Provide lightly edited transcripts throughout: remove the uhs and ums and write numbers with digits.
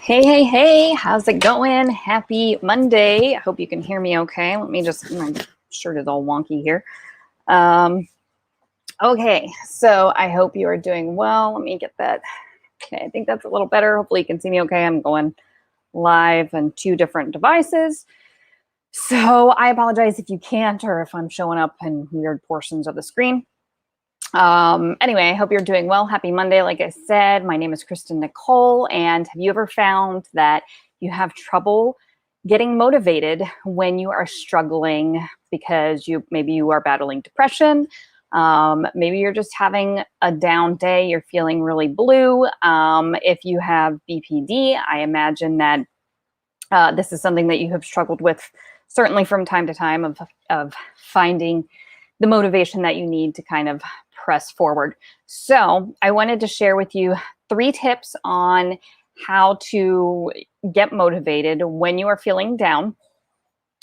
Hey, hey, hey, how's it going? Happy Monday. I hope you can hear me okay. Let me just, my shirt is all wonky here. Um, okay, so I hope you are doing well. Let me get that. Okay, I think that's a little better. Hopefully you can see me okay. I'm going live on two different devices. So I apologize if you can't or if I'm showing up in weird portions of the screen. Anyway, I hope you're doing well. Happy Monday. Like I said, my name is Kristen Nicole. And have you ever found that you have trouble getting motivated when you are struggling because maybe you are battling depression? Maybe you're just having a down day. You're feeling really blue. If you have BPD, I imagine that this is something that you have struggled with certainly from time to time of finding the motivation that you need to kind of press forward. So I wanted to share with you 3 tips on how to get motivated when you are feeling down.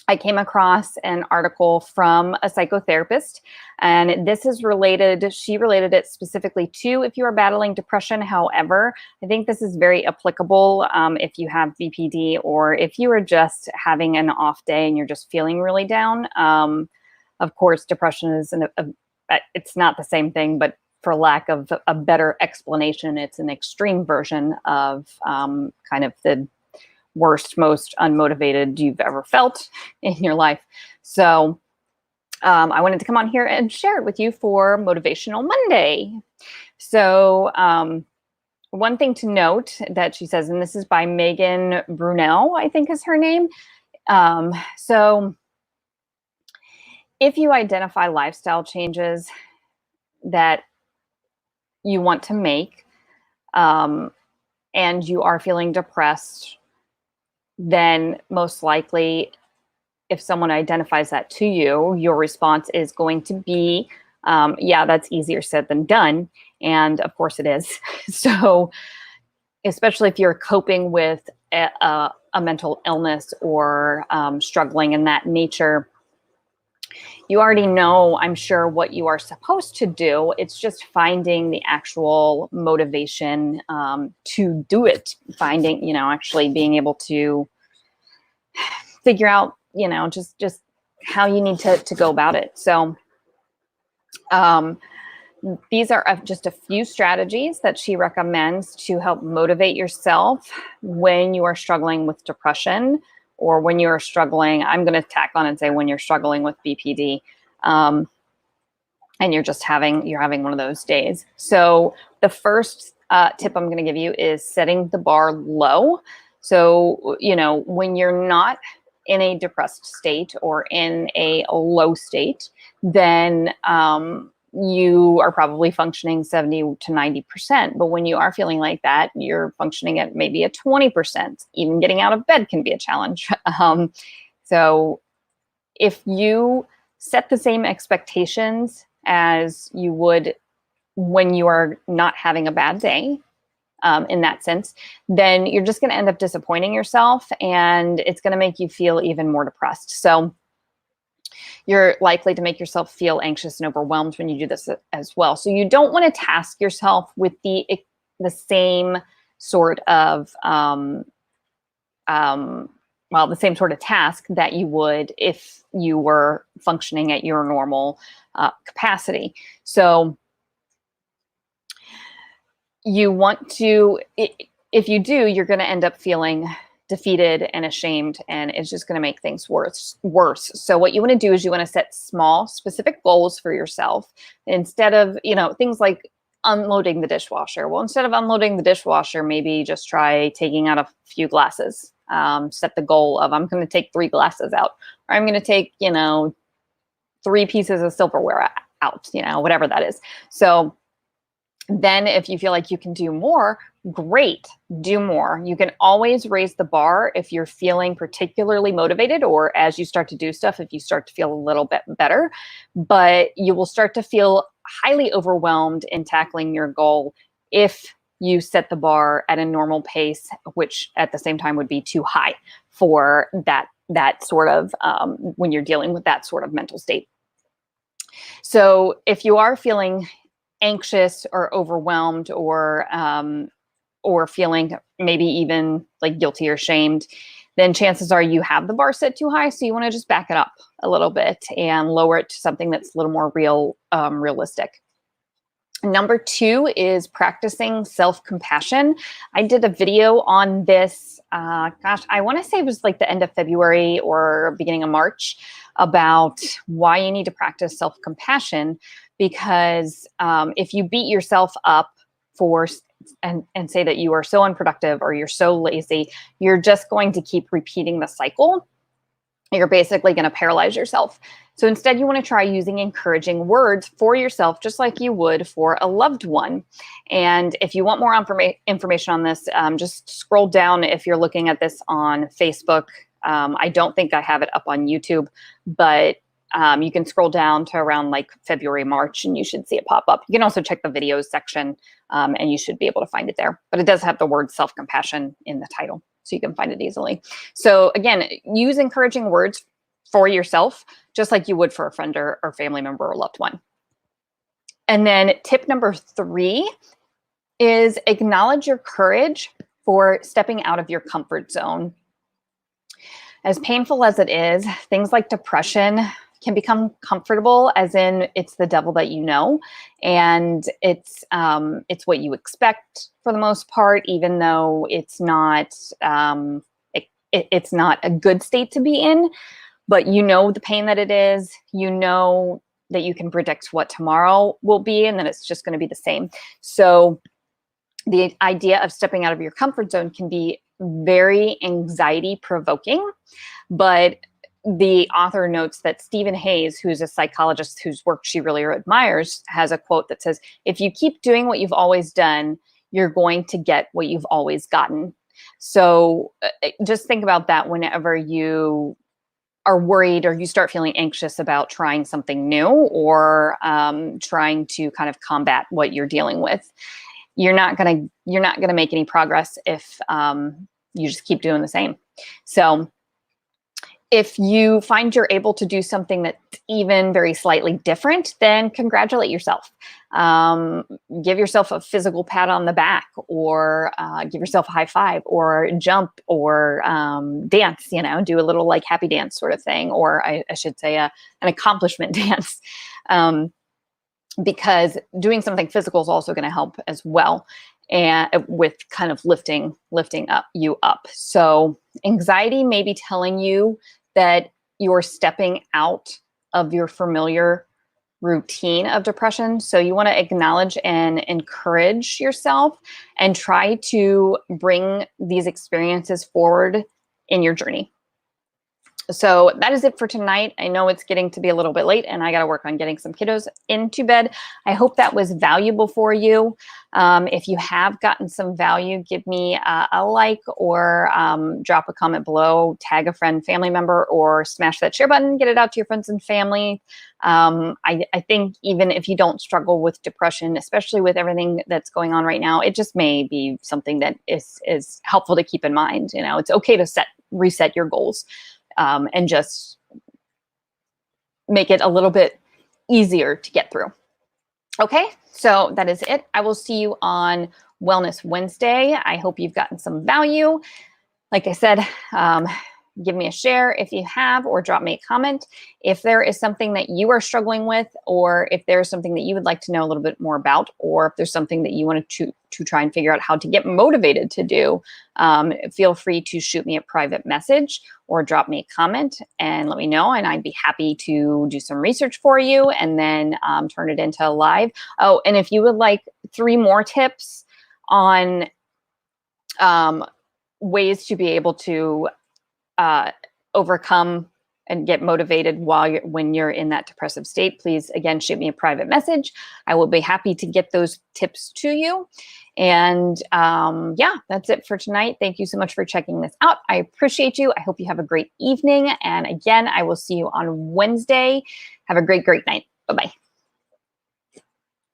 I came across an article from a psychotherapist, and this is related, she related it specifically to if you are battling depression. However, I think this is very applicable if you have BPD or if you are just having an off day and you're just feeling really down. Of course, depression is it's not the same thing, but for lack of a better explanation, it's an extreme version of kind of the worst, most unmotivated you've ever felt in your life. So I wanted to come on here and share it with you for Motivational Monday. So one thing to note that she says, and this is by Megan Brunel, I think is her name. So if you identify lifestyle changes that you want to make and you are feeling depressed, then most likely if someone identifies that to you, your response is going to be, yeah, that's easier said than done. And of course it is. So especially if you're coping with a mental illness or struggling in that nature, you already know, I'm sure, what you are supposed to do. It's just finding the actual motivation to do it, finding, actually being able to figure out, just how you need to go about it. So these are just a few strategies that she recommends to help motivate yourself when you are struggling with depression or when you're struggling, I'm going to tack on and say when you're struggling with BPD and you're having one of those days. So the first tip I'm going to give you is setting the bar low. So, when you're not in a depressed state or in a low state, then you are probably functioning 70 to 90%. But when you are feeling like that, you're functioning at maybe a 20%. Even getting out of bed can be a challenge. So if you set the same expectations as you would when you are not having a bad day, in that sense, then you're just going to end up disappointing yourself and it's going to make you feel even more depressed. So you're likely to make yourself feel anxious and overwhelmed when you do this as well. So you don't want to task yourself with the same sort of the same sort of task that you would if you were functioning at your normal capacity. So you want to, if you do, you're going to end up feeling defeated and ashamed, and it's just going to make things worse. So what you want to do is you want to set small, specific goals for yourself instead of, things like unloading the dishwasher. Well, instead of unloading the dishwasher, maybe just try taking out a few glasses. Set the goal of, I'm going to take 3 glasses out, or I'm going to take, 3 pieces of silverware out, whatever that is. So then if you feel like you can do more, great, do more. You can always raise the bar if you're feeling particularly motivated, or as you start to do stuff, if you start to feel a little bit better, but you will start to feel highly overwhelmed in tackling your goal if you set the bar at a normal pace, which at the same time would be too high for that sort of, when you're dealing with that sort of mental state. So if you are feeling anxious or overwhelmed or or feeling maybe even like guilty or shamed, then chances are you have the bar set too high. So you want to just back it up a little bit and lower it to something that's a little more realistic. Number 2 is practicing self-compassion. I did a video on this, I want to say it was like the end of February or beginning of March, about why you need to practice self-compassion, because if you beat yourself up for and say that you are so unproductive or you're so lazy, you're just going to keep repeating the cycle. You're basically going to paralyze yourself. So instead, you want to try using encouraging words for yourself, just like you would for a loved one. And if you want more information on this, just scroll down if you're looking at this on Facebook. I don't think I have it up on YouTube, but you can scroll down to around like February, March, and you should see it pop up. You can also check the videos section, and you should be able to find it there. But it does have the word self-compassion in the title, so you can find it easily. So again, use encouraging words for yourself, just like you would for a friend or family member or loved one. And then tip number 3 is acknowledge your courage for stepping out of your comfort zone. As painful as it is, things like depression can become comfortable, as in it's the devil that you know, and it's what you expect for the most part, even though it's not it's not a good state to be in. But you know the pain that it is. You know that you can predict what tomorrow will be, and then it's just going to be the same. So the idea of stepping out of your comfort zone can be very anxiety provoking, but the author notes that Stephen Hayes, who's a psychologist whose work she really admires, has a quote that says, if you keep doing what you've always done, you're going to get what you've always gotten. So just think about that whenever you are worried or you start feeling anxious about trying something new or trying to kind of combat what you're dealing with. You're not gonna make any progress if you just keep doing the same. So if you find you're able to do something that's even very slightly different, then congratulate yourself. Give yourself a physical pat on the back, or give yourself a high five, or jump, or dance, do a little like happy dance sort of thing, or I should say an accomplishment dance. Because doing something physical is also going to help as well, and with kind of lifting you up. So anxiety may be telling you that you're stepping out of your familiar routine of depression. So you want to acknowledge and encourage yourself and try to bring these experiences forward in your journey. So that is it for tonight. I know it's getting to be a little bit late and I got to work on getting some kiddos into bed. I hope that was valuable for you. If you have gotten some value, give me a like, or drop a comment below, tag a friend, family member, or smash that share button, get it out to your friends and family. I think even if you don't struggle with depression, especially with everything that's going on right now, it just may be something that is helpful to keep in mind. It's okay to reset your goals. And just make it a little bit easier to get through. Okay, so that is it. I will see you on Wellness Wednesday. I hope you've gotten some value. Like I said, give me a share if you have, or drop me a comment if there is something that you are struggling with, or if there's something that you would like to know a little bit more about, or if there's something that you want to try and figure out how to get motivated to do. Feel free to shoot me a private message or drop me a comment and let me know, and I'd be happy to do some research for you and then turn it into a live. Oh, and if you would like 3 more tips on ways to be able to overcome and get motivated when you're in that depressive state, please, again, shoot me a private message. I will be happy to get those tips to you. And yeah, that's it for tonight. Thank you so much for checking this out. I appreciate you. I hope you have a great evening. And again, I will see you on Wednesday. Have a great, great night. Bye-bye.